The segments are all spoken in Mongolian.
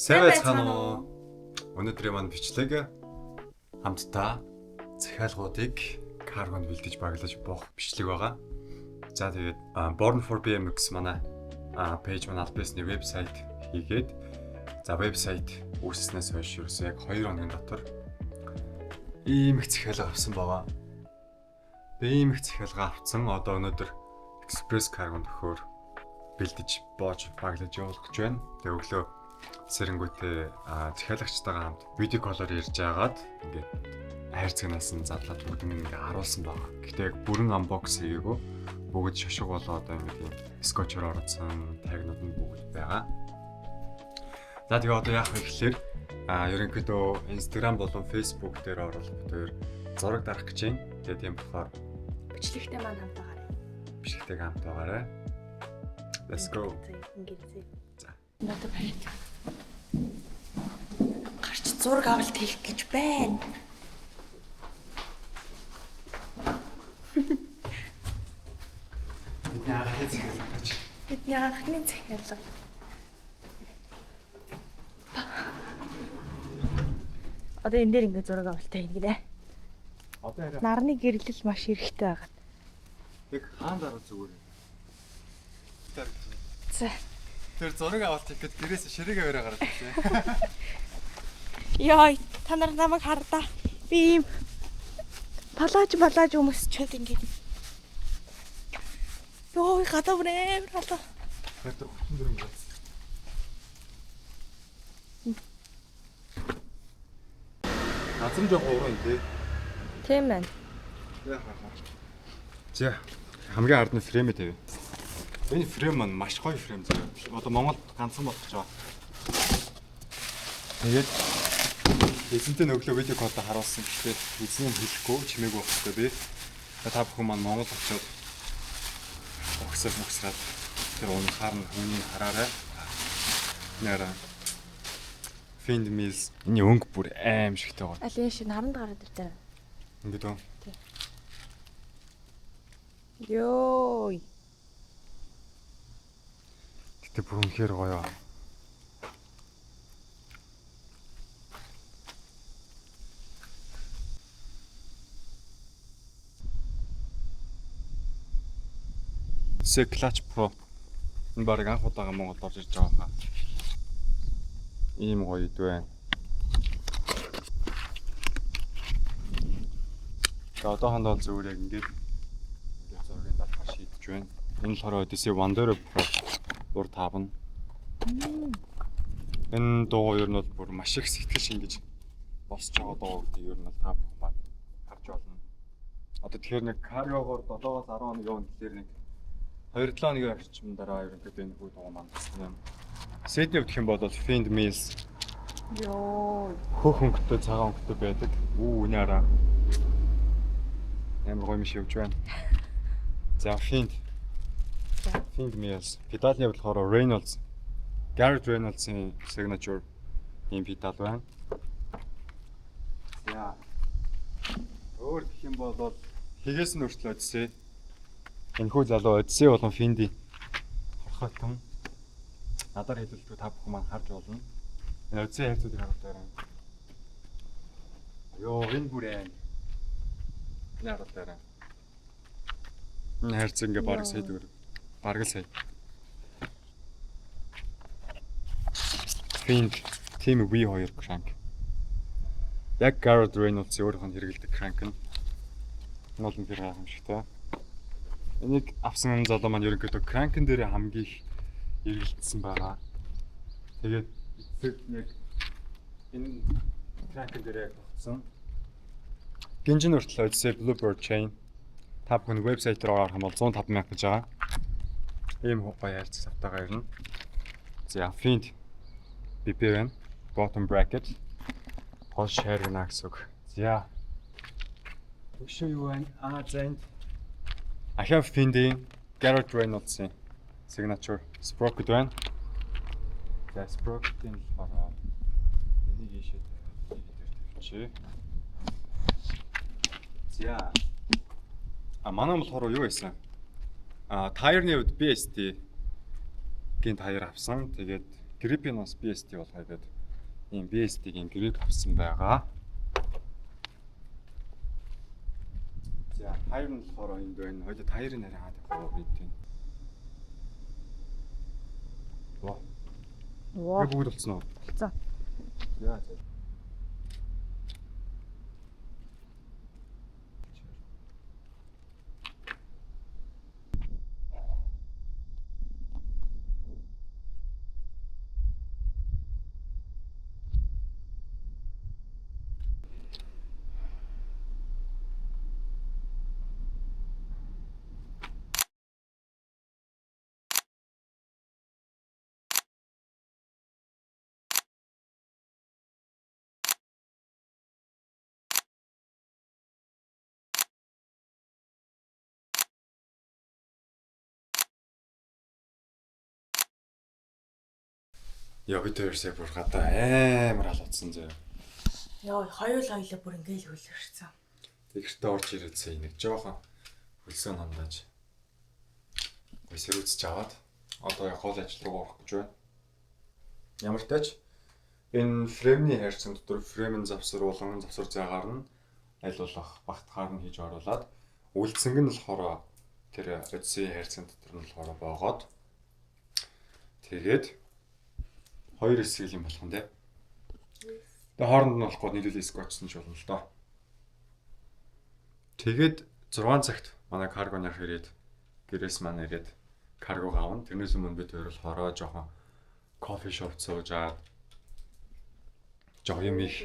Сайвцхан уу. Өнөөдрийн маань бичлэг хамтдаа захиалгуудыг каргонд бэлдэж баглаж буух бичлэг байгаа. За тэгээд Born for BMX манай пэйж манай албасны вебсайт хийгээд вебсайт үүсснээс хойш ерөөсөө яг 2 хоногийн дотор ийм их захиалга авсан байгаа. Ийм их захиалга авсан одоо өнөөдөр экспресс каргонд өгөхөөр бэлдэж боож баглаж явуулах гэж байна. Тэгээ өглөө сэрэнгүүтээ захиалагчтайгаа хамт видео колоор ярьж байгаад ингээд хайрцагнаас нь задлаад бүгд ингээд харуулсан байгаа. Гэхдээ яг бүрэн unbox хийгээгүй. Бүгд шошго болоод ингээд скотчоор орсон тагнууд нь бүгд байгаа. За тэгээ одоо яах вэ гэхээр ерөнхийдөө Instagram болон Facebook дээр орол бид хоёр зураг дарах гэж байна. Тэгээ тийм болохоор бичлэгтэй маань хамт байгаарай. Бичлэгтэйг хамт байгаарай. Let's go. Ингээд зэ. За. Надад барьж. Гарч зураг авалт хийх гэж байна. Бидний анхны захиалга гэж. Бидний анхны захиалга. Одоо энэ дээр ингээд зураг авалт хийх гинэ. Одоо яриа. Нарны гэрлэл маш хэрэгтэй байгаа. Яг хаан дараа зүгээр. За. Тэр зураг авалт хийх гээд гэрээс ширээгээ өрөө гараад ирсэн. Яй, та нар намайг хардаа. Би ийм палаж өмсчихэд ингээд. Йой, гадаа бүрээр хатаа. Тэр 34 градус. Азам жоох уурын тий. Тийм байна. За хамгийн ард нь фреймээ тавь. Энэ фрейм маань маш гоё фрейм заяа. Одоо Монголд ганцхан болох гэж байгаа. Тэгээд эзэнтэй өглөө видео код харуулсан гэхдээ эзэн хэлэхгүй чимээгүй байхгүй би. Та бүхэн маань Монгол очиод өгсраад тэр унахаар нь хүний хараарай. Нара Find Me's энэ өнгө бүр аим шигтэй байгаа. Аль энэ шинэ харанд гараад ирдээ. Ингээд үү? Йой. Гэтэ бүр үнэхээр гоё. Clutch Pro энэ баг анх удаага Монголд орж ирж байгаа хаа. Ийм гоё ид байна. За одоохондоо зүгээр яг ингээд зургийг давхар шийдэж байна. Энэ болохоор Odyssey Wanderer Pro урд тавна. Энэ дуу ер нь бол бүр маш их сэтгэл шингэж босч байгаа дуу гэдэг ер нь бол та бүхэн маань харж байна. Одоо тэгэхээр нэг кариогоор 7-аас 10 хоног явна гэхээр нэг 2-7 хоногийн орчим дараа ерөнхийдөө энэ хүү дуу маань юм. Сэдний хувьд хэм бол Find Me's Йоо. хөөх өнгөтэй цагаан өнгөтэй байдаг. Үүний араа амар гоё миш явж байна. За Find Me's педалны болохоор Reynolds Garrett Reynolds-ийн signature ийм педал байна. За өөр гэх юм бол хигээс нь өөрчлөө Odyssey. Энэхүү залуу Odyssey болон Find-ийн хорхойтон надаар хэлэлцүү та бүхэн маань харж болно. Энэ Odyssey хайрцуудыг харуултаарай. Йоо, энэ бүрэн. Энэ харуултаарай. Энэ хайрцаг ингээ бараг сая төгрөг. Бараг л сая. Find Team V2 crank. Яг Garrett Reynolds өөрийнх нь хэрэгэлдэг crank нь. Энэ бол нэр гайхамшигтай. Энийг авсан залуу маань ерөнхийдөө crank-ын дээр хамгийн их эргэлдсэн байгаа. Тэгээд яг энэ crank-ын дээр яг тогтсон. Гинжин хүртэл Odyssey Bluebird chain та бүхэн вебсайт руу орох юм бол 105,000 гэж байгаа. Ийм гоё хайрцаг савтайгаа ирнэ. За Find BPN bottom bracket хол share гэнэ гэсэн үг. За. Өшөө юу вэ? За энд I have Find-ийн Garrett Reynolds-ийн signature sprocket байна. За sprocket-ийн болохоор энийг ийшээ тавьчих. За. Манай болохоор юу байсан? Tire-ны хувьд BST гин таяр авсан. Тэгээд Грипийн бас BSD болгоо гэдэг. Ийм BSD-ийн грип авсан байгаа. За, тайр нь болохоор энд байна. Хоёул тайрын арай хаад явах бид тийм. Воо. Бүгд болцсон уу? Болцсон. Яа за. Яа бид хоёрсаа бүр гадаа амар алуудсан зөө. Яа, хоёулаа бүр ингээл хөлөрсөн. Тэгэртээ орж ирээдсэй нэг жоохон хөлсөө намдаж. Гүйсэрүүцж аваад одоо яг гол ажил руу орох гэж байна. Ямар ч тач энэ фреймний хайрцаг дотор фреймийн завсруулан завсар заагаар нь айлуулах багтахаар нь хийж оруулаад үлдсэнг нь болохоор тэр одисын хайрцаг дотор нь болохоор боогоод тэгээд хоёр хэсэг юм болох нь тий. Тэгээ хооронд нь болохгүй нийлүүлээ скотчсон ч болно л доо. Тэгээд 6 цагт манай каргонях ирээд гэрээс маань ирээд карго авна. Тэрнээс өмнө бид хоёр болохоор жоохон кофе шоп сууж аа. Жоо юм их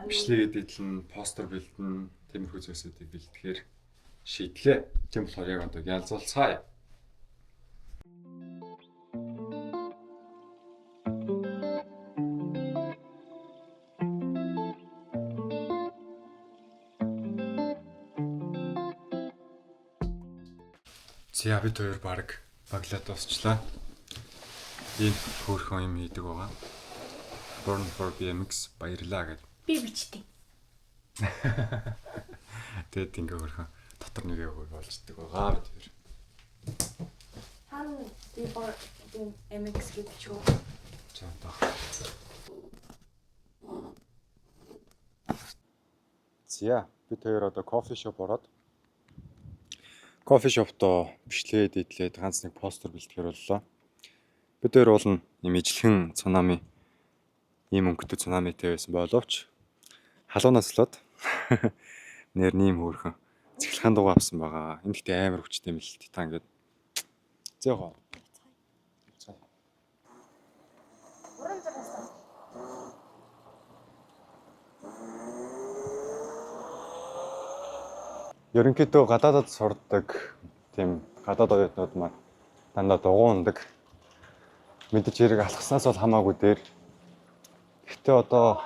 бичлэг эдэлэн, постэр бэлдэн, тиймэрхүү зүйлсүүдийг бэлтгэхээр шийдлээ. Тийм болохоор яг одоо ялзуулцгаая. За бид хоёр баг баглаад дуусчлаа. Энэ хөөрхөн юм хийдэг байгаа. Born for BMX баярлаа гэд. Би бичтий. Тэгэд ингээ хөөрхөн дотор нэгээ болждаг байгаа бид хоёр. Хан би BMX гэдэг ч үү. За одоо. За бид хоёр одоо кофе шоп ороод кофе шоптоо бичлэгээд идлээд ганц нэг постэр бэлтгэр боллоо. Бид хоёр уулна юм ижлэхэн цунами ийм өнгөтэй цунамитэй байсан боловч халуунаас лод нэр нэм хөөрхөн цэглэхэн дугаа авсан байгаа. Энэ гэхдээ амар хүчтэй юм л титан гэдэг. Зөөгөө. Ерөнхийдөө гадаадд сурдаг тийм гадаад оюутнууд маань дандаа дугуундаг. Мэдээж хэрэг алхаснаас бол хамаагүй дээр. Гэхдээ одоо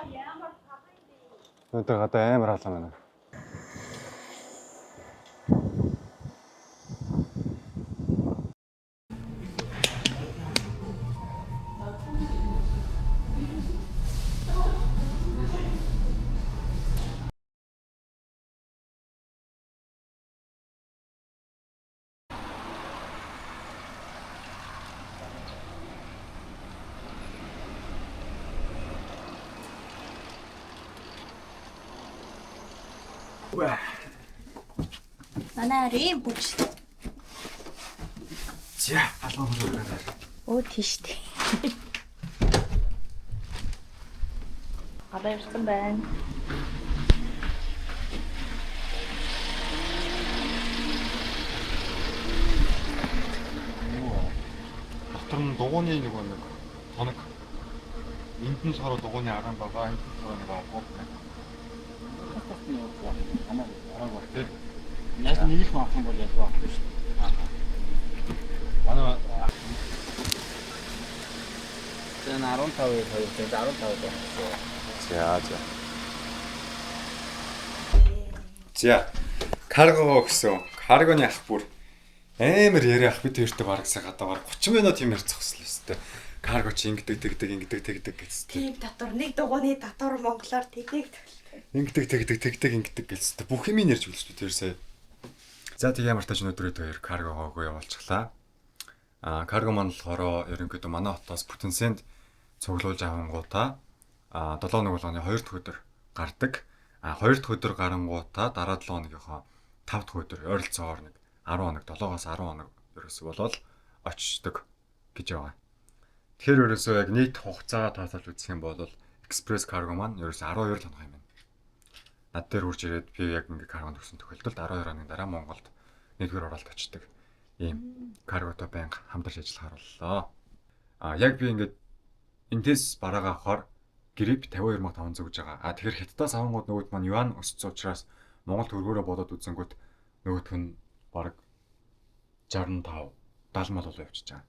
өнөөдөр гадаа амар халуун байна. Манай рэм бүч. За халуун хөлөөр. Оо тийштэй. Гадаа ирсэн байна. Дотор нь дугууны нэг тоног. Энд нь сороо дугууны агаан байгаа. Энд нь сороо нэг агуу. Яг нэг л махан бол яг байхгүй шүү дээ. Манай Тэн 15 15 За. За. Карго гэсэн. Каргоны ах бүр амар яриах бид хоёртой бараг сая гадаа бараг 30 минут юм ярьцах хэвчээ өстэй. Карго чи ингэдэг гэсэн. Тийм татвар нэг дугууны татвар монголоор тэгдэг. Ингэдэг гэсэн. Бүх юм ярьж өгч бид хоёр сая. За тийм ямар тач өнөөдөр хоёр каргогоо явуулчихлаа. Карго маань болохоор ерөнхийдөө манай хотоос Бүтэнсэнд цуглуулж авангуудаа 7 өдрийн 2 дахь өдөр гардаг. 2 дахь өдөр гарангуудаа дараа 7 хоногийнхоо 5 дахь өдөр ойролцоогоор нэг 10 хоног 7-аас 10 хоног ерөөсөө болол очдог гэж байгаа. Тэгэхээр ерөөсөө яг нийт хугацаагаа тооцоолж үзэх юм бол экспресс карго маань ерөөсөө 12 хоног юм байна. Над дээр хурж ирээд би яг ингээ каргонд өгсөн тохиолдолд 12 хоногийн дараа Монголд нэгдүгээр оролт очдог. Ийм карготой байнга хамтарч ажиллахаар боллоо. Яг би ингээд энэс бараагаа авахаар грипп 52,500 гэж байгаа. Тэгэхээр Хятадаас авангууд нөгөөд маань юан өссөн учраас Монгол төгрөгөөрөө бодоод үзэнгүүт нөгөөх нь бараг 65 70 мал болоо явчихж байгаа.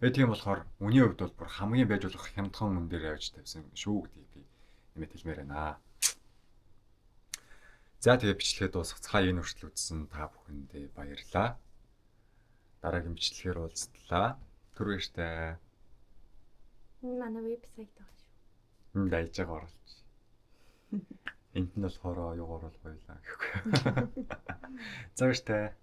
Тийм болохоор үний хувьд бол бүр хамгийн байж болох хямдхан мөн дээр явж тавьсан шүү гэдгийг би нэмэт хэлмээр байна. За тэгээ бичлэгээ дуусгацгаа энэ хүртэл үзсэн та бүхэндээ баярлалаа. Дараагийн бичлэгээр уулзтлаа. Түргээртэй. Энэ манай вебсайт байгаа шүү. Дайж байгаа оруулж. Энд нь болохоор юу оруулах байлаа гэхгүй. За баяртай.